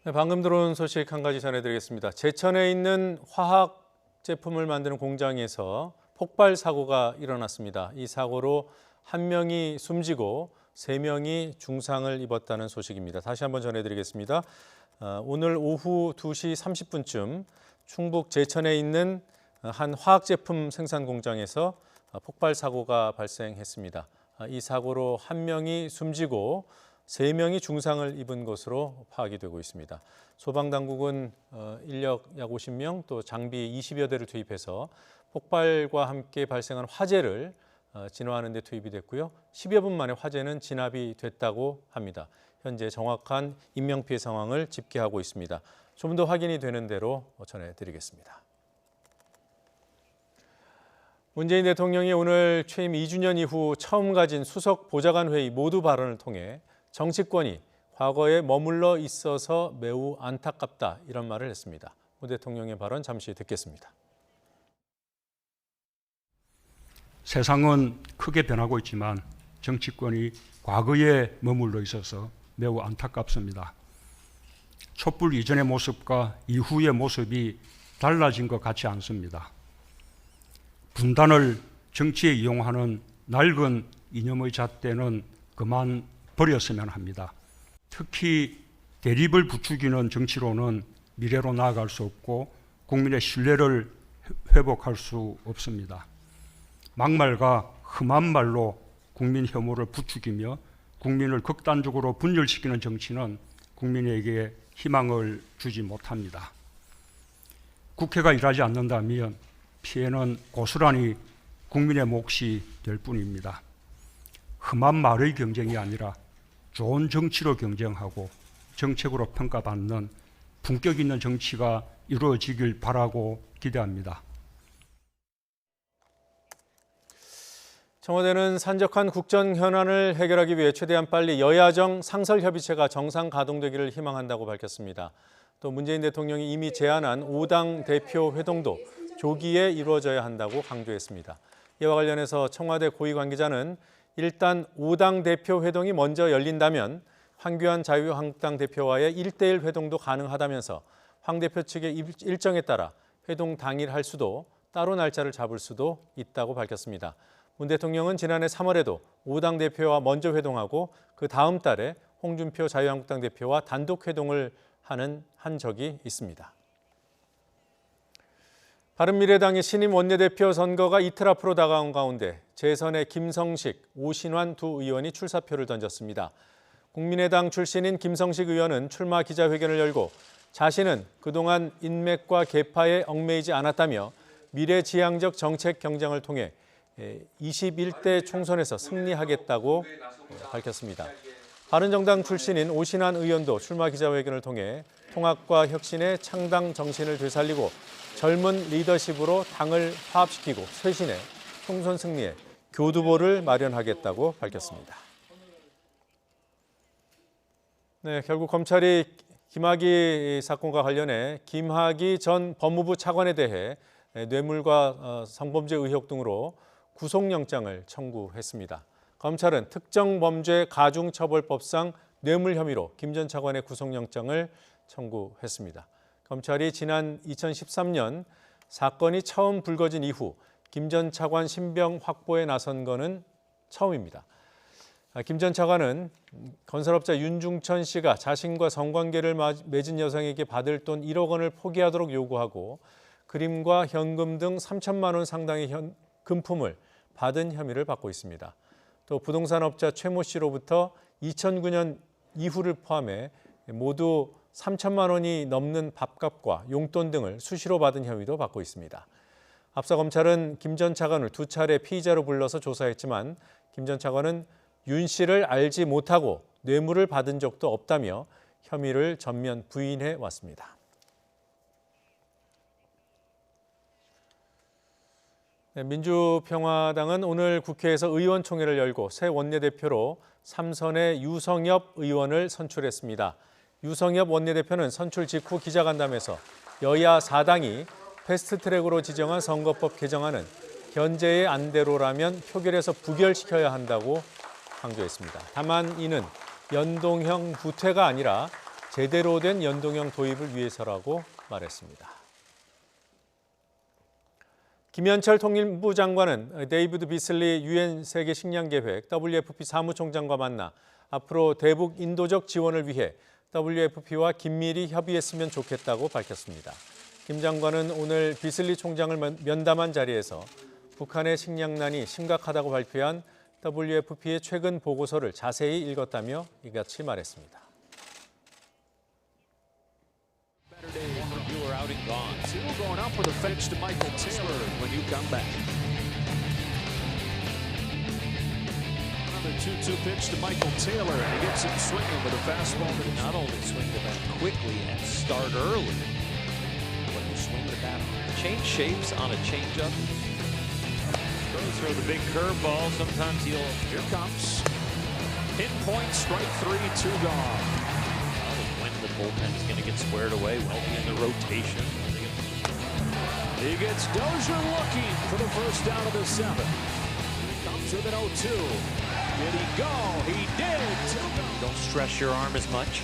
네, 방금 들어온 소식 한 가지 전해드리겠습니다. 제천에 있는 화학 제품을 만드는 공장에서 폭발 사고가 일어났습니다. 이 사고로 한 명이 숨지고 3명이 중상을 입었다는 소식입니다. 다시 한번 전해드리겠습니다. 오늘 오후 2시 30분쯤 충북 제천에 있는 한 화학 제품 생산 공장에서 폭발 사고가 발생했습니다. 이 사고로 한 명이 숨지고 3명이 중상을 입은 것으로 파악이 되고 있습니다. 소방당국은 인력 약 50명 또 장비 20여 대를 투입해서 폭발과 함께 발생한 화재를 진화하는 데 투입이 됐고요. 10여 분 만에 화재는 진압이 됐다고 합니다. 현재 정확한 인명피해 상황을 집계하고 있습니다. 좀 더 확인이 되는 대로 전해드리겠습니다. 문재인 대통령이 오늘 취임 2주년 이후 처음 가진 수석 보좌관 회의 모두 발언을 통해 정치권이 과거에 머물러 있어서 매우 안타깝다 이런 말을 했습니다. 오 대통령의 발언 잠시 듣겠습니다. 세상은 크게 변하고 있지만 정치권이 과거에 머물러 있어서 매우 안타깝습니다. 촛불 이전의 모습과 이후의 모습이 달라진 것 같지 않습니다. 분단을 정치에 이용하는 낡은 이념의 잣대는 그만 버렸으면 합니다. 특히 대립을 부추기는 정치로는 미래로 나아갈 수 없고 국민의 신뢰를 회복할 수 없습니다. 막말과 험한 말로 국민 혐오를 부추기며 국민을 극단적으로 분열시키는 정치는 국민에게 희망을 주지 못합니다. 국회가 일하지 않는다면 피해는 고스란히 국민의 몫이 될 뿐입니다. 험한 말의 경쟁이 아니라 좋은 정치로 경쟁하고 정책으로 평가받는 품격 있는 정치가 이루어지길 바라고 기대합니다. 청와대는 산적한 국정 현안을 해결하기 위해 최대한 빨리 여야정 상설협의체가 정상 가동되기를 희망한다고 밝혔습니다. 또 문재인 대통령이 이미 제안한 5당 대표 회동도 조기에 이루어져야 한다고 강조했습니다. 이와 관련해서 청와대 고위 관계자는 일단 5당 대표 회동이 먼저 열린다면 황교안 자유한국당 대표와의 1대1 회동도 가능하다면서 황 대표 측의 일정에 따라 회동 당일 할 수도 따로 날짜를 잡을 수도 있다고 밝혔습니다. 문 대통령은 지난해 3월에도 5당 대표와 먼저 회동하고 그 다음 달에 홍준표 자유한국당 대표와 단독 회동을 한 적이 있습니다. 바른미래당의 신임 원내대표 선거가 이틀 앞으로 다가온 가운데 재선의 김성식, 오신환 두 의원이 출사표를 던졌습니다. 국민의당 출신인 김성식 의원은 출마 기자회견을 열고 자신은 그동안 인맥과 계파에 얽매이지 않았다며 미래지향적 정책 경쟁을 통해 21대 총선에서 승리하겠다고 밝혔습니다. 바른정당 출신인 오신환 의원도 출마 기자회견을 통해 통합과 혁신의 창당 정신을 되살리고 젊은 리더십으로 당을 화합시키고 쇄신해 총선 승리에 교두보를 마련하겠다고 밝혔습니다. 네, 결국 검찰이 김학의 사건과 관련해 김학의 전 법무부 차관에 대해 뇌물과 성범죄 의혹 등으로 구속영장을 청구했습니다. 검찰은 특정범죄 가중처벌법상 뇌물 혐의로 김 전 차관의 구속영장을 청구했습니다. 검찰이 지난 2013년 사건이 처음 불거진 이후 김 전 차관 신병 확보에 나선 것은 처음입니다. 김 전 차관은 건설업자 윤중천 씨가 자신과 성관계를 맺은 여성에게 받을 돈 1억 원을 포기하도록 요구하고 그림과 현금 등 3천만 원 상당의 금품을 받은 혐의를 받고 있습니다. 또 부동산업자 최모 씨로부터 2009년 이후를 포함해 모두 3천만 원이 넘는 밥값과 용돈 등을 수시로 받은 혐의도 받고 있습니다. 앞서 검찰은 김 전 차관을 2차례 피의자로 불러서 조사했지만 김 전 차관은 윤 씨를 알지 못하고 뇌물을 받은 적도 없다며 혐의를 전면 부인해 왔습니다. 민주평화당은 오늘 국회에서 의원총회를 열고 새 원내대표로 삼선의 유성엽 의원을 선출했습니다. 유성엽 원내대표는 선출 직후 기자간담회에서 여야 4당이 패스트트랙으로 지정한 선거법 개정안은 현재의 안대로라면 표결에서 부결시켜야 한다고 강조했습니다. 다만 이는 연동형 부퇴가 아니라 제대로 된 연동형 도입을 위해서라고 말했습니다. 김현철 통일부 장관은 데이비드 비슬리 유엔 세계 식량 계획 WFP 사무총장과 만나 앞으로 대북 인도적 지원을 위해 WFP와 긴밀히 협의했으면 좋겠다고 밝혔습니다. 김 장관은 오늘 비슬리 총장을 면담한 자리에서 북한의 식량난이 심각하다고 발표한 WFP의 최근 보고서를 자세히 읽었다며 이같이 말했습니다. You were out and gone. Still going up for the fence to Michael Taylor when you come back. Another 2-2 pitch to Michael Taylor, and he gets him swinging with a fastball that not only swing the bat quickly and start early, but you swing the bat on. Change shapes on a changeup. Those are the big curveball. Sometimes he'll. Here comes. Pinpoint strike 3, 2 gone. The bullpen's going to get squared away. Well in the rotation. He gets Dozier looking for the first out of the 7th. He comes with an 0-2. Did he go? He did. Don't stress your arm as much.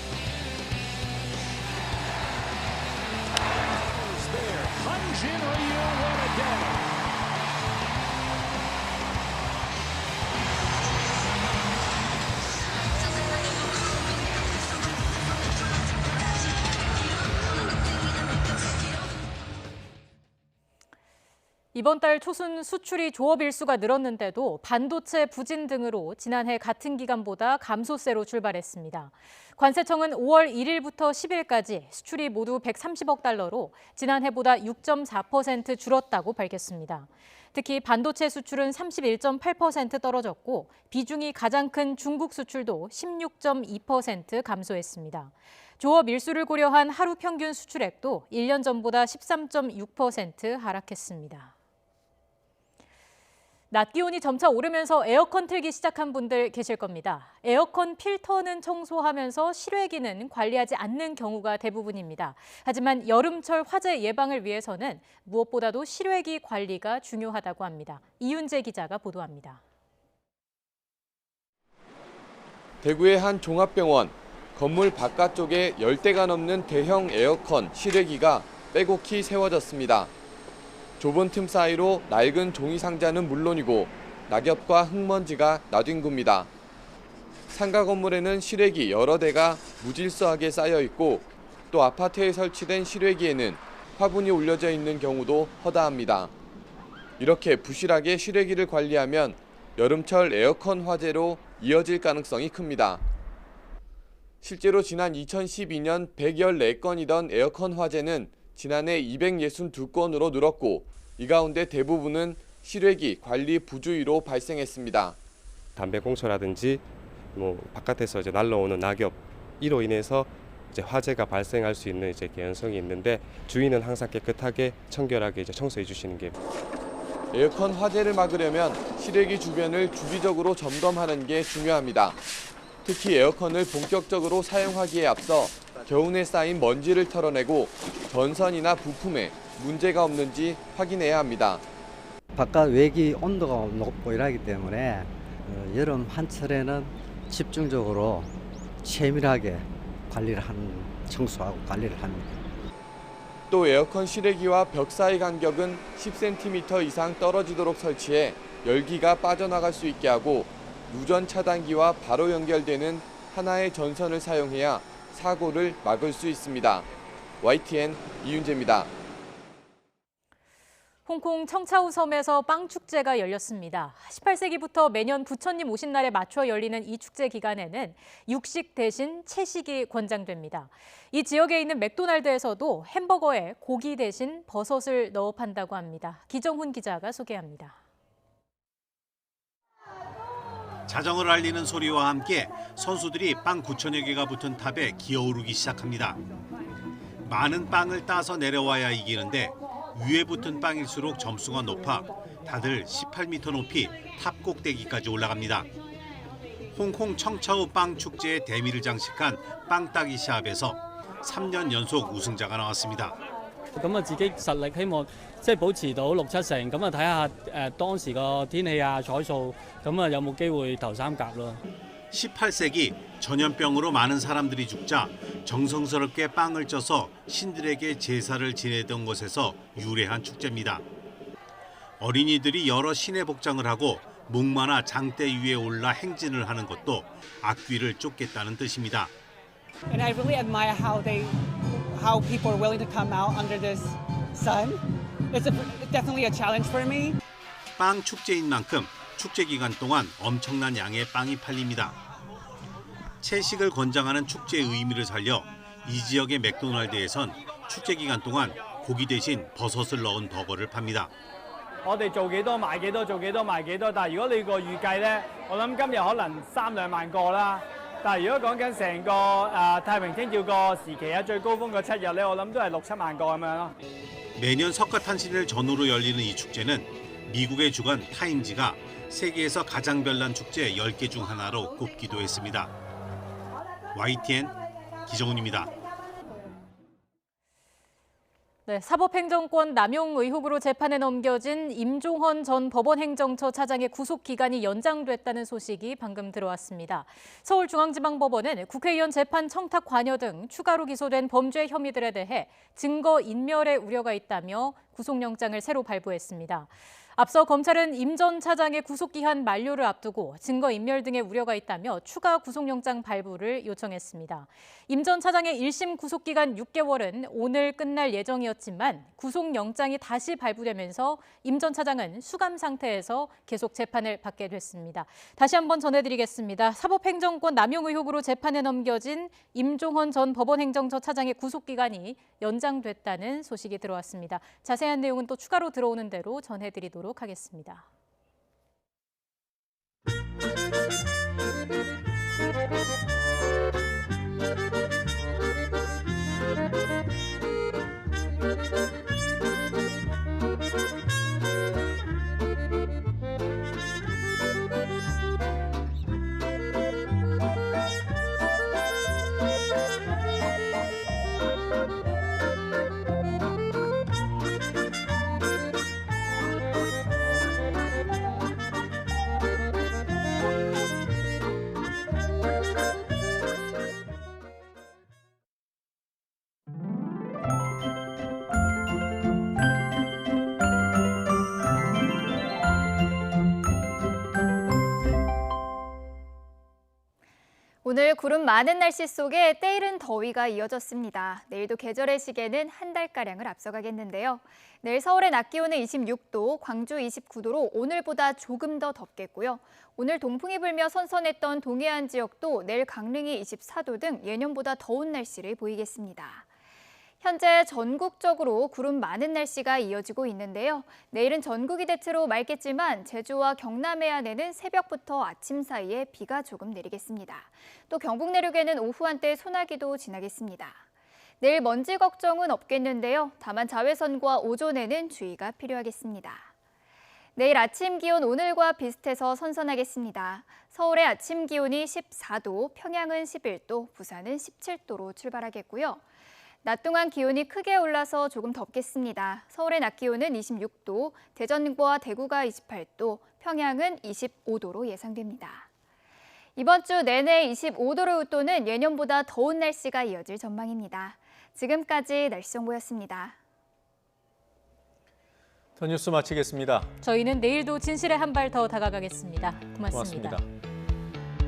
There, Hyun-Jin Ryu, what a day. 이번 달 초순 수출이 조업 일수가 늘었는데도 반도체 부진 등으로 지난해 같은 기간보다 감소세로 출발했습니다. 관세청은 5월 1일부터 10일까지 수출이 모두 130억 달러로 지난해보다 6.4% 줄었다고 밝혔습니다. 특히 반도체 수출은 31.8% 떨어졌고 비중이 가장 큰 중국 수출도 16.2% 감소했습니다. 조업 일수를 고려한 하루 평균 수출액도 1년 전보다 13.6% 하락했습니다. 낮 기온이 점차 오르면서 에어컨 틀기 시작한 분들 계실 겁니다. 에어컨 필터는 청소하면서 실외기는 관리하지 않는 경우가 대부분입니다. 하지만 여름철 화재 예방을 위해서는 무엇보다도 실외기 관리가 중요하다고 합니다. 이윤재 기자가 보도합니다. 대구의 한 종합병원, 건물 바깥쪽에 10대가 넘는 대형 에어컨 실외기가 빼곡히 세워졌습니다. 좁은 틈 사이로 낡은 종이 상자는 물론이고 낙엽과 흙먼지가 나뒹굽니다. 상가 건물에는 실외기 여러 대가 무질서하게 쌓여 있고 또 아파트에 설치된 실외기에는 화분이 올려져 있는 경우도 허다합니다. 이렇게 부실하게 실외기를 관리하면 여름철 에어컨 화재로 이어질 가능성이 큽니다. 실제로 지난 2012년 114건이던 에어컨 화재는 지난해 262건으로 늘었고 이 가운데 대부분은 실외기 관리 부주의로 발생했습니다. 담배 꽁초라든지 바깥에서 날라오는 낙엽 이로 인해서 화재가 발생할 수 있는 개연성이 있는데 주인은 항상 깨끗하게 청결하게 청소해 주시는 게. 에어컨 화재를 막으려면 실외기 주변을 주기적으로 점검하는 게 중요합니다. 특히 에어컨을 본격적으로 사용하기에 앞서 겨운에 쌓인 먼지를 털어내고 전선이나 부품에 문제가 없는지 확인해야 합니다. 바깥 외기 온도가 높고 이러기 때문에 여름 한철에는 집중적으로 세밀하게 청소하고 관리를 합니다. 또 에어컨 실외기와 벽 사이 간격은 10cm 이상 떨어지도록 설치해 열기가 빠져나갈 수 있게 하고 누전 차단기와 바로 연결되는 하나의 전선을 사용해야 사고를 막을 수 있습니다. YTN 이윤재입니다. 홍콩 청차우 섬에서 빵 축제가 열렸습니다. 18세기부터 매년 부처님 오신 날에 맞춰 열리는 이 축제 기간에는 육식 대신 채식이 권장됩니다. 이 지역에 있는 맥도날드에서도 햄버거에 고기 대신 버섯을 넣어 판다고 합니다. 기정훈 기자가 소개합니다. 자정을 알리는 소리와 함께 선수들이 빵 9천여 개가 붙은 탑에 기어오르기 시작합니다. 많은 빵을 따서 내려와야 이기는데 위에 붙은 빵일수록 점수가 높아 다들 18m 높이 탑 꼭대기까지 올라갑니다. 홍콩 청차우 빵 축제의 대미를 장식한 빵 따기 시합에서 3년 연속 우승자가 나왔습니다. 咁啊，自己實力希望即係保持到6、7成，咁啊睇下當時個天氣啊、彩數，咁啊有冇機會頭三甲咯。 18세기 전염병으로 많은 사람들이 죽자 정성스럽게 빵을 쪄서 신들에게 제사를 지내던 것에서 유래한 축제입니다. 어린이들이 여러 신의 복장을 하고 목마나 장대 위에 올라 행진을 하는 것도 악귀를 쫓겠다는 뜻입니다. And I really admire how people are willing to come out under this sun. It's definitely a challenge for me. 빵 축제인 만큼 축제 기간 동안 엄청난 양의 빵이 팔립니다. 채식을 권장하는 축제의 의미를 살려 이 지역의 맥도날드에선 축제 기간 동안 고기 대신 버섯을 넣은 버거를 팝니다. 我哋做幾多賣幾多，做幾多賣幾多。但係如果你個預計咧，我諗今日可能3-2萬個啦。但係如果講緊成個太平清醮個時期啊，最高峰個7日咧，我諗都係6-7萬個咁樣咯。 매년 석가탄신일 전후로 열리는 이 축제는 미국의 주간 타임지가 세계에서 가장 별난 축제 10개 중 하나로 꼽기도 했습니다. YTN 기정훈입니다. 네, 사법행정권 남용 의혹으로 재판에 넘겨진 임종헌 전 법원행정처 차장의 구속 기간이 연장됐다는 소식이 방금 들어왔습니다. 서울중앙지방법원은 국회의원 재판 청탁 관여 등 추가로 기소된 범죄 혐의들에 대해 증거 인멸의 우려가 있다며 구속영장을 새로 발부했습니다. 앞서 검찰은 임 전 차장의 구속기한 만료를 앞두고 증거인멸 등의 우려가 있다며 추가 구속영장 발부를 요청했습니다. 임 전 차장의 1심 구속기간 6개월은 오늘 끝날 예정이었지만 구속영장이 다시 발부되면서 임 전 차장은 수감 상태에서 계속 재판을 받게 됐습니다. 다시 한번 전해드리겠습니다. 사법행정권 남용 의혹으로 재판에 넘겨진 임종헌 전 법원행정처 차장의 구속기간이 연장됐다는 소식이 들어왔습니다. 자세한 내용은 또 추가로 들어오는 대로 전해드리도록 하겠습니다. 오늘 구름 많은 날씨 속에 때이른 더위가 이어졌습니다. 내일도 계절의 시계는 한 달가량을 앞서가겠는데요. 내일 서울의 낮 기온은 26도, 광주 29도로 오늘보다 조금 더 덥겠고요. 오늘 동풍이 불며 선선했던 동해안 지역도 내일 강릉이 24도 등 예년보다 더운 날씨를 보이겠습니다. 현재 전국적으로 구름 많은 날씨가 이어지고 있는데요. 내일은 전국이 대체로 맑겠지만 제주와 경남 해안에는 새벽부터 아침 사이에 비가 조금 내리겠습니다. 또 경북 내륙에는 오후 한때 소나기도 지나겠습니다. 내일 먼지 걱정은 없겠는데요. 다만 자외선과 오존에는 주의가 필요하겠습니다. 내일 아침 기온 오늘과 비슷해서 선선하겠습니다. 서울의 아침 기온이 14도, 평양은 11도, 부산은 17도로 출발하겠고요. 낮 동안 기온이 크게 올라서 조금 덥겠습니다. 서울의 낮 기온은 26도, 대전과 대구가 28도, 평양은 25도로 예상됩니다. 이번 주 내내 25도를 웃도는 예년보다 더운 날씨가 이어질 전망입니다. 지금까지 날씨 정보였습니다. 더 뉴스 마치겠습니다. 저희는 내일도 진실에 한 발 더 다가가겠습니다. 고맙습니다.